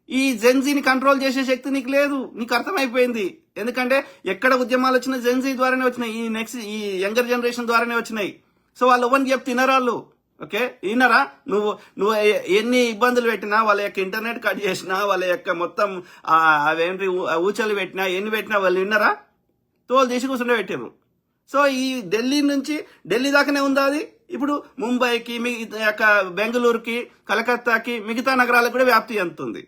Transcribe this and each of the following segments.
ఈ జెన్జీని కంట్రోల్ చేసే శక్తి నీకు లేదు, నీకు అర్థమైపోయింది. ఎందుకంటే ఎక్కడ ఉద్యమాలు వచ్చినా జెన్జీ ద్వారానే వచ్చినాయి, ఈ యంగర్ జనరేషన్ ద్వారానే వచ్చినాయి. సో వాళ్ళు ఎవరిని చెప్తే తినరాళ్ళు. ఓకే, వినరా? నువ్వు ఎన్ని ఇబ్బందులు పెట్టినా, వాళ్ళ యొక్క ఇంటర్నెట్ కట్ చేసినా, వాళ్ళ యొక్క మొత్తం అవేంటి ఊచలు పెట్టినా, ఎన్ని పెట్టినా వాళ్ళు విన్నరా? తోలు తీసి కూర్చుండే పెట్టారు. సో ఈ ఢిల్లీ దాకానే ఉందా అది. ఇప్పుడు ముంబైకి, బెంగళూరుకి, కలకత్తాకి, మిగతా నగరాలకు కూడా వ్యాప్తి చెందుతుంది.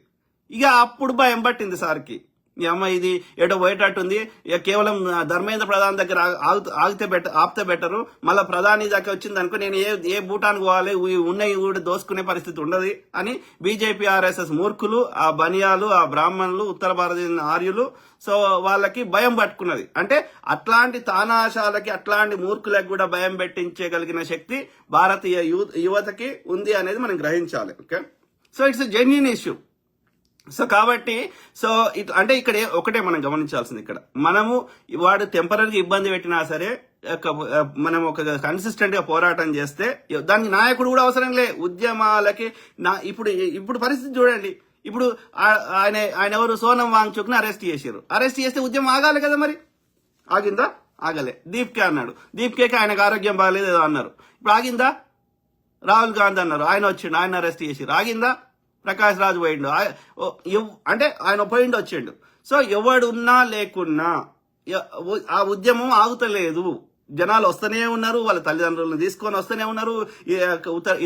ఇక అప్పుడు భయం పట్టింది సార్కి, ఈ అమ్మ ఇది ఏటో పోయేటట్టుంది, ఇక కేవలం ధర్మేంద్ర ప్రధాన్ దగ్గర ఆపితే బెటరు, మళ్ళీ ప్రధాని దాకా వచ్చింది అనుకో నేను ఏ భూటానికి పోవాలి, ఉన్నాయి కూడా దోసుకునే పరిస్థితి ఉండదు అని బీజేపీ ఆర్ఎస్ఎస్ మూర్ఖులు, ఆ బనియాలు, ఆ బ్రాహ్మణులు, ఉత్తర భారతీయ ఆర్యులు, సో వాళ్ళకి భయం పట్టుకున్నది. అంటే అట్లాంటి తానాశాలకి, అట్లాంటి మూర్ఖులకు కూడా భయం పెట్టించగలిగిన శక్తి భారతీయ యువతకి ఉంది అనేది మనం గ్రహించాలి. Okay, so it's genuine issue. So కాబట్టి అంటే ఇక్కడ ఒకటే మనం గమనించాల్సింది, ఇక్కడ మనము వాడు టెంపరీగా ఇబ్బంది పెట్టినా సరే మనం ఒక కన్సిస్టెంట్ గా పోరాటం చేస్తే దానికి నాయకుడు కూడా అవసరం లే. ఉద్యమాలకి ఇప్పుడు పరిస్థితి చూడండి. ఇప్పుడు ఆయన ఎవరు, సోనం వాంగ్చుక్ ని అరెస్ట్ చేశారు. అరెస్ట్ చేస్తే ఉద్యమం ఆగాలి కదా, మరి ఆగిందా? ఆగలే. దీప్కే అన్నాడు, దీప్కేకి ఆయనకు ఆరోగ్యం బాగాలేదు ఏదో అన్నారు. ఇప్పుడు ఆగిందా? రాహుల్ గాంధీ అన్నారు, ఆయన వచ్చిండు, ఆయన అరెస్ట్ చేశారు. ఆగిందా? ప్రకాష్ రాజ్ పోయిండు, అంటే ఆయన పోయిండు వచ్చిండు. సో ఎవడున్నా లేకున్నా ఆ ఉద్యమం ఆగుతలేదు. జనాలు వస్తూనే ఉన్నారు, వాళ్ళ తల్లిదండ్రులను తీసుకొని వస్తూనే ఉన్నారు,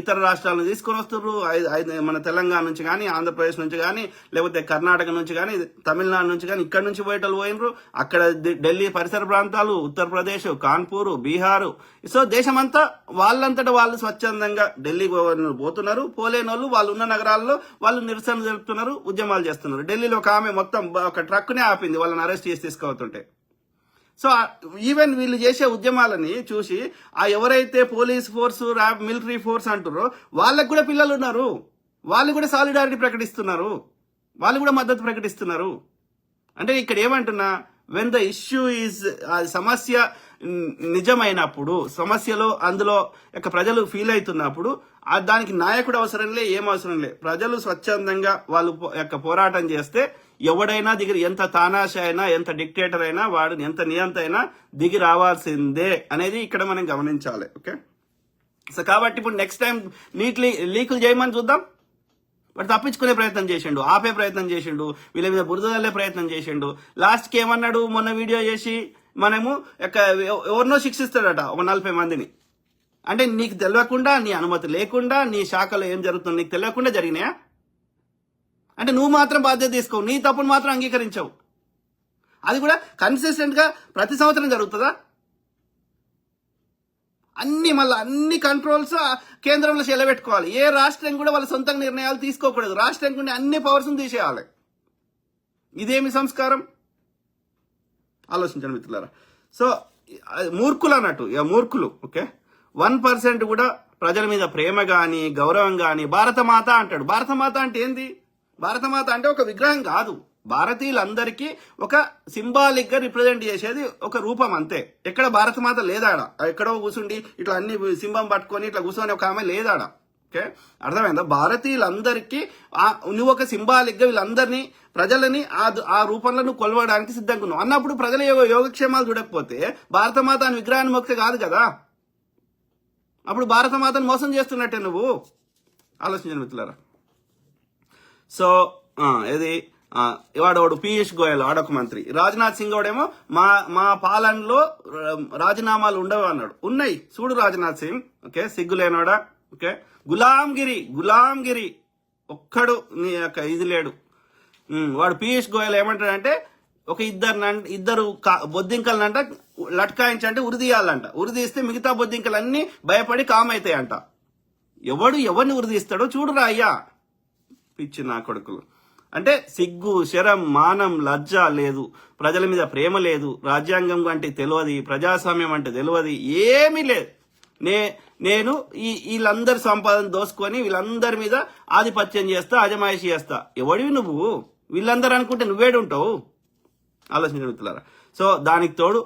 ఇతర రాష్ట్రాలను తీసుకొని వస్తున్నారు. మన తెలంగాణ నుంచి కానీ, ఆంధ్రప్రదేశ్ నుంచి కానీ, లేకపోతే కర్ణాటక నుంచి కానీ, తమిళనాడు నుంచి కానీ, ఇక్కడ నుంచి పోయేటోళ్ళు పోయినరు. అక్కడ ఢిల్లీ పరిసర ప్రాంతాలు, ఉత్తరప్రదేశ్, కాన్పూర్, బీహారు, సో దేశమంతా వాళ్ళంతటా వాళ్ళు స్వచ్ఛందంగా ఢిల్లీ పోతున్నారు. పోలేని వాళ్ళు ఉన్న నగరాల్లో వాళ్ళు నిరసన జరుపుతున్నారు, ఉద్యమాలు చేస్తున్నారు. ఢిల్లీలో ఒక ఆమె మొత్తం ఒక ట్రక్కునే ఆపింది వాళ్ళని అరెస్ట్ చేసి తీసుకుపోతుంటే. సో ఈవెన్ వీళ్ళు చేసే ఉద్యమాలని చూసి ఎవరైతే పోలీస్ ఫోర్స్, మిలిటరీ ఫోర్స్ అంటారో వాళ్ళకు కూడా పిల్లలు ఉన్నారు, వాళ్ళు కూడా సాలిడారిటీ ప్రకటిస్తున్నారు, వాళ్ళు కూడా మద్దతు ప్రకటిస్తున్నారు. అంటే ఇక్కడ ఏమంటున్నా, వెన్ ద ఇష్యూ ఈజ్, సమస్య నిజమైనప్పుడు, సమస్యలో అందులో ప్రజలు ఫీల్ అవుతున్నప్పుడు దానికి నాయకుడు అవసరం లే, ఏం అవసరం లే. ప్రజలు స్వచ్ఛందంగా వాళ్ళు పోరాటం చేస్తే ఎవడైనా దిగి, ఎంత తానాష అయినా, ఎంత డిక్టేటర్ అయినా, వాడు ఎంత నియంత అయినా దిగి రావాల్సిందే అనేది ఇక్కడ మనం గమనించాలి. ఓకే, సో కాబట్టి ఇప్పుడు నెక్స్ట్ టైం లీకులు చేయమని చూద్దాం. వాడు తప్పించుకునే ప్రయత్నం చేసిండు, ఆపే ప్రయత్నం చేసిండు, వీళ్ళ మీద బురదలే ప్రయత్నం చేసిండు. లాస్ట్కి ఏమన్నాడు, మొన్న వీడియో చేసి మనము ఎవరినో శిక్షిస్తాడట ఒక 40 మందిని. అంటే నీకు తెలియకుండా, నీ అనుమతి లేకుండా, నీ శాఖలో ఏం జరుగుతుందో నీకు తెలియకుండా జరిగినాయా? అంటే నువ్వు మాత్రం బాధ్యత తీసుకోవు, నీ తప్పును మాత్రం అంగీకరించావు. అది కూడా కన్సిస్టెంట్ గా ప్రతి సంవత్సరం జరుగుతుందా? అన్ని కంట్రోల్స్ కేంద్రంలో చెలబెట్టుకోవాలి. ఏ రాష్ట్రం కూడా వాళ్ళ సొంత నిర్ణయాలు తీసుకోకూడదు. రాష్ట్రానికి ఉండే అన్ని పవర్స్ తీసేయాలి. ఇదేమి సంస్కారం? ఆలోచించండి మిత్రులారా. సో మూర్ఖులు అన్నట్టు, మూర్ఖులు. ఓకే, 1% కూడా ప్రజల మీద ప్రేమ గాని, గౌరవం గాని. భారతమాత అంటాడు. భారతమాత అంటే ఏంది? భారతమాత అంటే ఒక విగ్రహం కాదు, భారతీయులందరికీ ఒక సింబాలిక్ గా రిప్రజెంట్ చేసేది ఒక రూపం అంతే. ఎక్కడ భారతమాత లేదాడ, ఎక్కడో కూర్చుండి ఇట్లా అన్ని సింబం పట్టుకొని ఇట్లా కూర్చొని ఒక ఆమె లేదాడ. ఓకే, అర్థమైందా? భారతీయులందరికీ నువ్వు ఒక సింబాలిక్ గా వీళ్ళందరినీ, ప్రజలని ఆ రూపంలో నువ్వు కొలవడానికి సిద్ధంగా ఉన్నావు అన్నప్పుడు ప్రజల యోగక్షేమాలు చూడకపోతే భారతమాత అని విగ్రహాన్ని మొక్కితే కాదు కదా. అప్పుడు భారతమాతను మోసం చేస్తున్నట్టే నువ్వు. ఆలోచించండి మిత్రులారా. సో వాడు పీయూష్ గోయల్ ఆడొక మంత్రి, రాజ్నాథ్ సింగ్ వాడేమో మా పాలనలో రాజీనామాలు ఉండవు అన్నాడు. ఉన్నాయి చూడు రాజ్నాథ్ సింగ్. ఓకే, సిగ్గులేనోడా. ఓకే, గులాంగిరి ఒక్కడు నీ యొక్క ఇది లేడు. వాడు పీయూష్ గోయల్ ఏమంటాడంటే, ఒక ఇద్దరు బొద్దింకలనంట లట్కాయించంటే ఉరిదీయాలంట. ఉరిదీస్తే మిగతా బొద్దింకలన్నీ భయపడి కామైతాయంట. ఎవరిని ఉరిదీస్తాడో చూడురా అయ్యా, పిచ్చి నా కొడుకులు. అంటే సిగ్గు, శరం, మానం, లజ్జ లేదు, ప్రజల మీద ప్రేమ లేదు, రాజ్యాంగం అంటే తెలియదు, ప్రజాస్వామ్యం అంటే తెలియదు, ఏమీ లేదు. నేను వీళ్ళందరి సంపాదన దోసుకొని వీళ్ళందరి మీద ఆధిపత్యం చేస్తా, అజమాయిషి చేస్తా. ఎవడివి నువ్వు? వీళ్ళందరూ అనుకుంటే నువ్వేడుంటావు? ఆలోచించగలుగుతున్నారా? సో దానికి తోడు